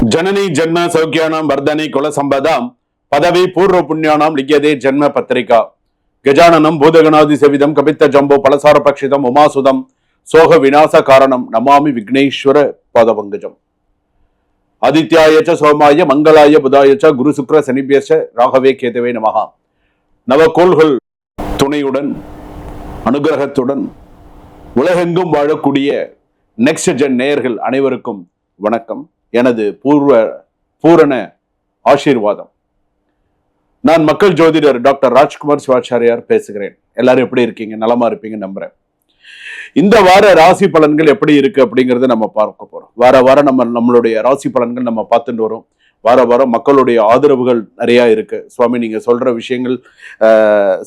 जननी जन्म सौख्यानां वर्धने कुल संपदां पदवी पूर्व पुण्यानां लिख्यते जन्म पत्रिका गजाननं भूतगणादि सेविदं कपित्त जम्बो पलसार पक्षितम् उमासुदं सोह विनाश कारणं नमामि विघ्नेश्वर पादपङ्कजम् आदित्याय च सोमाय मंगलाय बुधाय च गुरु शुक्र शनिभ्यश्च राघवे केतवे नमः நவக்கோள்கள் துணையுடன் அனுகிரகத்துடன் உலகெங்கும் வாழக்கூடிய நெக்ஸ்ட் ஜென் நேயர்கள் அனைவருக்கும் வணக்கம். எனது பூரண ஆசீர்வாதம். நான் மக்கள் ஜோதிடர் டாக்டர் ராஜ்குமார் சிவாச்சாரியார் பேசுகிறேன். எல்லாரும் எப்படி இருக்கீங்க? நலமா இருப்பீங்க நம்புறேன். இந்த வார ராசி பலன்கள் எப்படி இருக்கு அப்படிங்கறத நம்ம பார்க்க போறோம். வார வாரம் நம்மளுடைய ராசி பலன்கள் நம்ம பார்த்துட்டு வரோம். வார வாரம் மக்களுடைய ஆதரவுகள் நிறைய இருக்கு. சுவாமி நீங்க சொல்ற விஷயங்கள்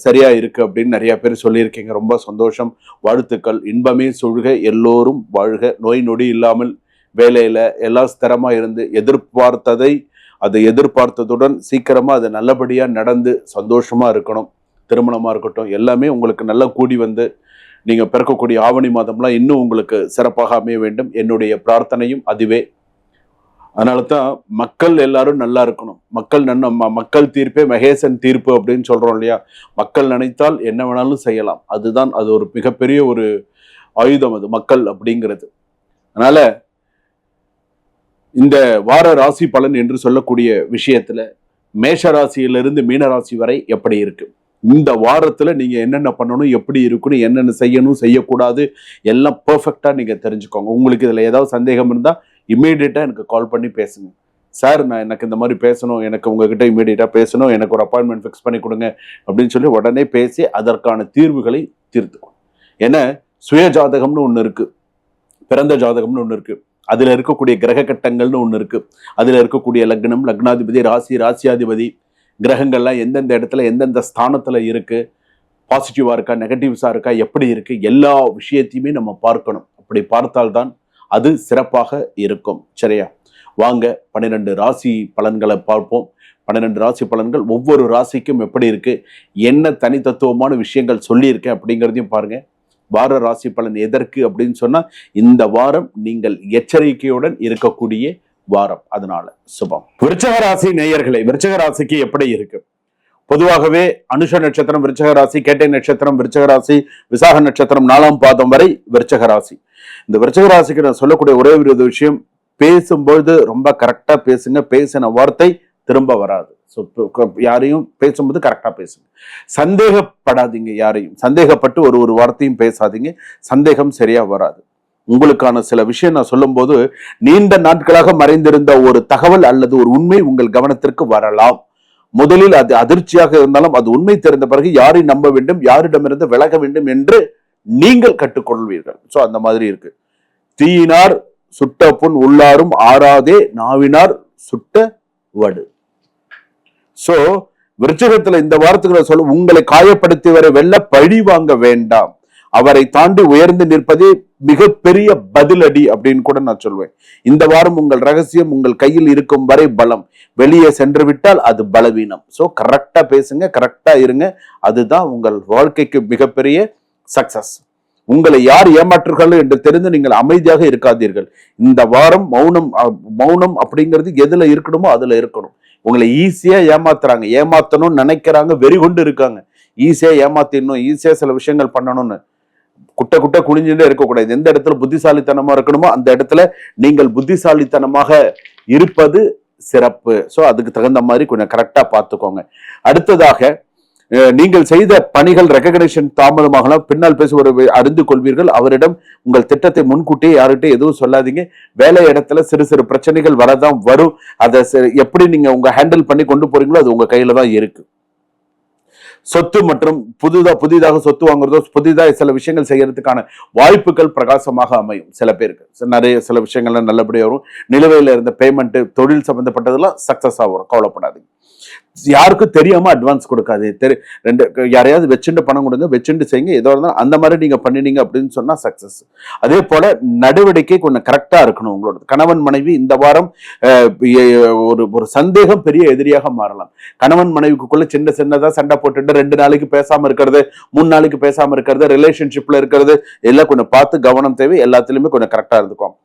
சரியா இருக்கு அப்படின்னு நிறைய பேர் சொல்லியிருக்கீங்க. ரொம்ப சந்தோஷம், வாழ்த்துக்கள். இன்பமே சொல்க, எல்லோரும் வாழ்க, நோய் நொடி இல்லாமல் வேலையில எல்லாம் ஸ்திரமா இருந்து அதை எதிர்பார்த்ததுடன் சீக்கிரமா அது நல்லபடியா நடந்து சந்தோஷமா இருக்கணும். திருமணமா இருக்கட்டும், எல்லாமே உங்களுக்கு நல்லா கூடி வந்து நீங்க பிறக்கக்கூடிய ஆவணி மாதம்லாம் இன்னும் உங்களுக்கு சிறப்பாக அமைய வேண்டும். என்னுடைய பிரார்த்தனையும் அதுவே. அதனால தான் மக்கள் எல்லாரும் நல்லா இருக்கணும். மக்கள் தீர்ப்பே மகேசன் தீர்ப்பு அப்படின்னு சொல்றோம் இல்லையா? மக்கள் நினைத்தால் என்ன வேணாலும் செய்யலாம். அது ஒரு மிகப்பெரிய ஒரு ஆயுதம் அது மக்கள் அப்படிங்கிறது. அதனால இந்த வார ராசி பலன் என்று சொல்லக்கூடிய விஷயத்துல மேஷ ராசியிலிருந்து மீன ராசி வரை எப்படி இருக்கு, இந்த வாரத்துல நீங்க என்னென்ன பண்ணணும், எப்படி இருக்கணும், என்னென்ன செய்யணும், செய்யக்கூடாது, எல்லாம் பெர்ஃபெக்டா நீங்க தெரிஞ்சுக்கோங்க. உங்களுக்கு இதுல ஏதாவது சந்தேகம் இருந்தா இம்மீடியட்டா எனக்கு கால் பண்ணி பேசுங்க. சார் எனக்கு இந்த மாதிரி பேசணும், எனக்கு உங்ககிட்ட இம்மீடியட்டா பேசணும், எனக்கு ஒரு அப்பாயின்மெண்ட் ஃபிக்ஸ் பண்ணி கொடுங்க அப்படின்னு சொல்லி உடனே பேசி அதற்கான தீர்வுகளை தீர்த்துக்கணும். ஏன்னா சுய ஜாதகம்னு ஒண்ணு இருக்கு, பிறந்த ஜாதகம்னு ஒண்ணு இருக்கு, அதுல இருக்கக்கூடிய கிரக கட்டங்கள்னு ஒண்ணு இருக்கு, அதுல இருக்கக்கூடிய லக்னம், லக்னாதிபதி, ராசியாதிபதி, கிரகங்கள்லாம் எந்தெந்த இடத்துல எந்தெந்த ஸ்தானத்துல இருக்கு, பாசிட்டிவா இருக்கா, நெகட்டிவ்ஸா இருக்கா, எப்படி இருக்கு, எல்லா விஷயத்தையுமே நம்ம பார்க்கணும். அப்படி பார்த்தால்தான் அது சிறப்பாக இருக்கும். சரியா? வாங்க 12 ராசி பலன்களை பார்ப்போம். 12 ராசி பலன்கள் ஒவ்வொரு ராசிக்கும் எப்படி இருக்கு, என்ன தனித்தத்துவமான விஷயங்கள் சொல்லியிருக்கேன் அப்படிங்கிறதையும் பாருங்க. வார ராசி பலன் எதற்கு அப்படின்னு சொன்னா, இந்த வாரம் நீங்கள் எச்சரிக்கையுடன் இருக்கக்கூடிய வாரம். அதனால சுபம். விருச்சக ராசி நேயர்களை, விருச்சக ராசிக்கு எப்படி இருக்கு? பொதுவாகவே அனுஷ நட்சத்திரம் விருச்சக ராசி, கேட்டை நட்சத்திரம் விருச்சக ராசி, விசாக நட்சத்திரம் 4ஆம் பாதம் வரை விருச்சக ராசி. இந்த விருச்சக ராசிக்கு நான் சொல்லக்கூடிய ஒரே ஒரு விஷயம், பேசும்பொழுது ரொம்ப கரெக்டா பேசுங்க. பேசின வார்த்தை திரும்ப வராது. யாரையும் பேசும்போது கரெக்டா பேசுங்க. சந்தேகப்படாதீங்க, யாரையும் சந்தேகப்பட்டு ஒரு வார்த்தையும் பேசாதீங்க. சந்தேகம் சரியா வராது. உங்களுக்கான சில விஷயம் நான் சொல்லும் போது, நீண்ட நாட்களாக மறைந்திருந்த ஒரு தகவல் அல்லது ஒரு உண்மை உங்கள் கவனத்திற்கு வரலாம். முதலில் அது அதிர்ச்சியாக இருந்தாலும் அது உண்மை தெரிந்த பிறகு யாரை நம்ப வேண்டும், யாரிடமிருந்து விலக வேண்டும் என்று நீங்கள் கற்றுக்கொள்வீர்கள். சோ அந்த மாதிரி இருக்கு. தீயினார் சுட்ட புண் உள்ளாரும் ஆறாதே, நாவினார் சுட்ட வடு. சோ விருச்சிகத்துல இந்த வாரத்துக்கு சொல்ல, உங்களை காயப்படுத்தி வரை வெல்ல பழி வாங்க வேண்டாம், அவரை தாண்டி உயர்ந்து நிற்பதே மிகப்பெரிய பதிலடி அப்படின்னு கூட நான் சொல்வேன். இந்த வாரம் உங்கள் ரகசியம் உங்கள் கையில் இருக்கும் வரை பலம், வெளியே சென்று விட்டால் அது பலவீனம். சோ கரெக்டா பேசுங்க, கரெக்டா இருங்க. அதுதான் உங்கள் வாழ்க்கைக்கு மிகப்பெரிய சக்சஸ். உங்களை யார் ஏமாற்றுகள் என்று தெரிந்து நீங்கள் அமைதியாக இருக்காதீர்கள். இந்த வாரம் மௌனம் அப்படிங்கிறது எதுல இருக்கணுமோ அதுல இருக்கணும். உங்களை ஈஸியா ஏமாத்தணும்னு நினைக்கிறாங்க, வெறி கொண்டு இருக்காங்க. ஈஸியா ஏமாத்திடணும், ஈஸியா சில விஷயங்கள் பண்ணணும்னு குட்ட குனிஞ்சுட்டே இருக்கக்கூடாது. எந்த இடத்துல புத்திசாலித்தனமா இருக்கணுமோ அந்த இடத்துல நீங்கள் புத்திசாலித்தனமாக இருப்பது சிறப்பு. சோ அதுக்கு தகுந்த மாதிரி கொஞ்சம் கரெக்டா பார்த்துக்கோங்க. அடுத்ததாக, நீங்கள் செய்த பணிகள் ரெகக்னிஷன் தாமதமாகலாம், பின்னால் பேசுவதை அறிந்து கொள்வீர்கள். அவரிடம் உங்கள் திட்டத்தை முன்கூட்டியே யார்கிட்ட எதுவும் சொல்லாதீங்க. வேலை இடத்துல சிறு சிறு பிரச்சனைகள் வரதான் வரும். அதை எப்படி நீங்க உங்க ஹேண்டில் பண்ணி கொண்டு போறீங்களோ அது உங்க கையில தான் இருக்கு. சொத்து மற்றும் புதிதாக சொத்து வாங்குறதோ, புதிதாக சில விஷயங்கள் செய்யறதுக்கான வாய்ப்புகள் பிரகாசமாக அமையும். சில பேருக்கு நிறைய சில விஷயங்கள்லாம் நல்லபடியாக வரும். நிலுவையில் இருந்த பேமெண்ட், தொழில் சம்பந்தப்பட்டதெல்லாம் சக்சஸ் ஆகும். கவலைப்படாதீங்க. யாருக்கும் தெரியாம அட்வான்ஸ் கொடுக்காது. யாரையாவது வச்சுட்டு பணம் கொடுங்க, வச்சுட்டு செய்யுங்க. ஏதோ இருந்தாலும் அந்த மாதிரி நீங்க பண்ணினீங்க அப்படின்னு சொன்னா சக்சஸ். அதே போல நடவடிக்கை கொஞ்சம் கரெக்டா இருக்கணும். உங்களோட கணவன் மனைவி இந்த வாரம் ஒரு சந்தேகம் பெரிய எதிரியாக மாறலாம். கணவன் மனைவிக்குள்ள சின்னதா சண்டை போட்டுட்டு 2 நாளைக்கு பேசாம இருக்கிறது, 3 நாளைக்கு பேசாம இருக்கிறது, ரிலேஷன்ஷிப்ல இருக்கிறது எல்லாம் கொஞ்சம் பார்த்து கவனம் தேவை. எல்லாத்துலயுமே கொஞ்சம் கரெக்டா இருந்துக்கும்.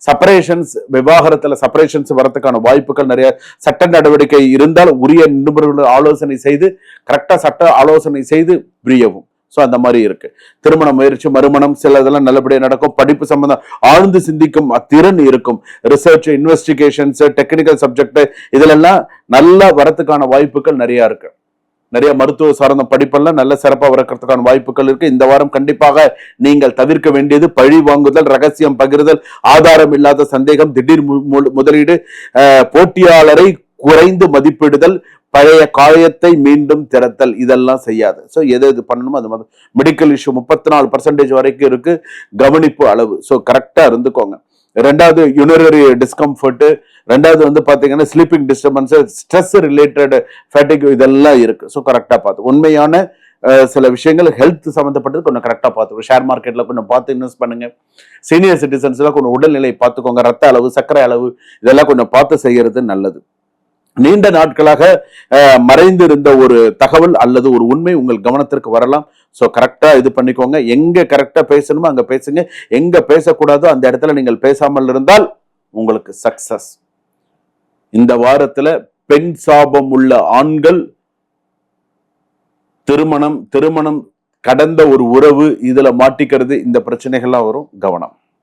செப்பரேஷன்ஸ், விவாகரத்துல செப்பரேஷன்ஸ் வரதுக்கான வாய்ப்புகள் நிறைய. சட்ட நடவடிக்கை இருந்தால் உரிய நிபுணர்கள் ஆலோசனை செய்து கரெக்டா சட்ட ஆலோசனை செய்து பிரியவும். ஸோ அந்த மாதிரி இருக்கு. திருமண முயற்சி, மறுமணம், சில இதெல்லாம் நல்லபடியாக நடக்கும். படிப்பு சம்பந்தம் ஆழ்ந்து சிந்திக்கும் திறன் இருக்கும். ரிசர்ச், இன்வெஸ்டிகேஷன்ஸ், டெக்னிக்கல் சப்ஜெக்ட் இதுலெல்லாம் நல்லா வரத்துக்கான வாய்ப்புகள் நிறைய இருக்கு. நிறைய மருத்துவ சார்ந்த படிப்பெல்லாம் நல்ல சிறப்பாக வரக்கிறதுக்கான வாய்ப்புகள் இருக்கு. இந்த வாரம் கண்டிப்பாக நீங்கள் தவிர்க்க வேண்டியது பழி வாங்குதல், ரகசியம் பகிர்தல், ஆதாரம் இல்லாத சந்தேகம், திடீர் முதலீடு, போட்டியாளரை குறைந்து மதிப்பிடுதல், பழைய காயத்தை மீண்டும் திறத்தல், இதெல்லாம் செய்யாது. ஸோ எது எது பண்ணணுமோ அது மாதிரி. மெடிக்கல் இஷ்யூ 34% வரைக்கும் இருக்கு. கவனிப்பு அளவு. ஸோ கரெக்டா இருந்துக்கோங்க. ரெண்டாவது யூனரி டிஸ்கம்ஃபர்ட், ரெண்டாவது வந்து பாத்தீங்கன்னா sleeping disturbance, stress related fatigue, இதெல்லாம் இருக்கு. ஸோ கரெக்டா பார்த்து உண்மையான சில விஷயங்கள் ஹெல்த் சம்மந்தப்பட்டது கொஞ்சம் கரெக்டா பார்த்துக்கணும். ஷேர் மார்க்கெட்ல கொஞ்சம் பார்த்து இன்வெஸ்ட் பண்ணுங்க. சீனியர் சிட்டிசன்ஸ்ல கொஞ்சம் உடல்நிலை பார்த்துக்கோங்க. ரத்த அளவு, சர்க்கரை அளவு இதெல்லாம் கொஞ்சம் பார்த்து செய்யறது நல்லது. நீண்ட நாட்களாக மறைந்து இருந்த ஒரு தகவல் அல்லது ஒரு உண்மை உங்கள் கவனத்திற்கு வரலாம். ஸோ கரெக்டா இது பண்ணிக்கோங்க. எங்க கரெக்டா பேசணுமோ அங்க பேசுங்க. எங்க பேசக்கூடாதோ அந்த இடத்துல நீங்கள் பேசாமல் இருந்தால் உங்களுக்கு சக்சஸ். இந்த வாரத்துல பெண் சாபம் உள்ள ஆண்கள், திருமணம் கடந்த ஒரு உறவு, இதுல மாட்டிக்கிறது, இந்த பிரச்சனைகள்லாம் வரும். கவனம்.